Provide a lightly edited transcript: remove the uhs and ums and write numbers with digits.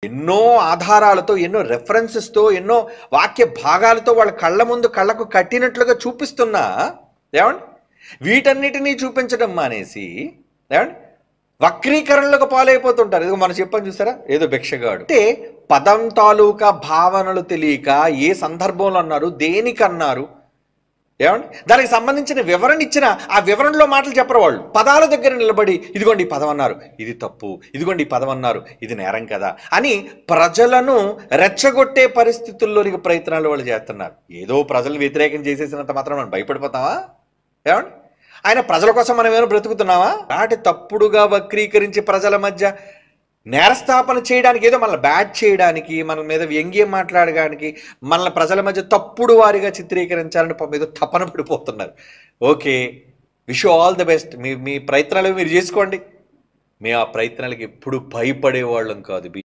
ఎన్నో ఆధారాలతో, ఎన్నో రెఫరెన్సెస్‌తో, ఎన్నో వాక్య భాగాలతో వాళ్ళ కళ్ళ ముందు కళ్ళకు కట్టినట్లుగా చూపిస్తున్నా ఏవండి వీటన్నిటినీ చూపించడం మానేసి ఏవండి వక్రీకరణలకు పాలైపోతుంటారు. ఇదిగో మనం చెప్పని చూసారా, ఏదో భిక్షగాడు అంటే పదం తాలూకా భావనలు తెలియక ఏ సందర్భంలో అన్నారు, దేనికన్నారు, ఏమండి దానికి సంబంధించిన వివరణ ఇచ్చిన ఆ వివరణలో మాటలు చెప్పరు. వాళ్ళు పదాల దగ్గర నిలబడి ఇదిగోండి ఈ పదం అన్నారు, ఇది తప్పు, ఇదిగోండి ఈ పదం అన్నారు, ఇది నేరం కదా అని ప్రజలను రెచ్చగొట్టే పరిస్థితుల్లోనికి ప్రయత్నాలు వాళ్ళు చేస్తున్నారు. ఏదో ప్రజలు వ్యతిరేకం చేసేసినంత మాత్రం మనం భయపడిపోతామా? ఏమండి ఆయన ప్రజల కోసం మనం ఏమైనా బ్రతుకుతున్నావా? నాటి తప్పుడుగా వక్రీకరించి ప్రజల మధ్య నేరస్థాపన చేయడానికి, ఏదో మనల్ని బ్యాట్ చేయడానికి, మన మీద వ్యంగ్యం మాట్లాడడానికి, మనల్ని ప్రజల మధ్య తప్పుడు వారిగా చిత్రీకరించాలని ఏదో తపన పడిపోతున్నారు. Okay, wish you all the best. మీ ప్రయత్నాలు మీరు చేసుకోండి. మేము ఆ ప్రయత్నాలకి ఎప్పుడు భయపడేవాళ్ళం కాదు.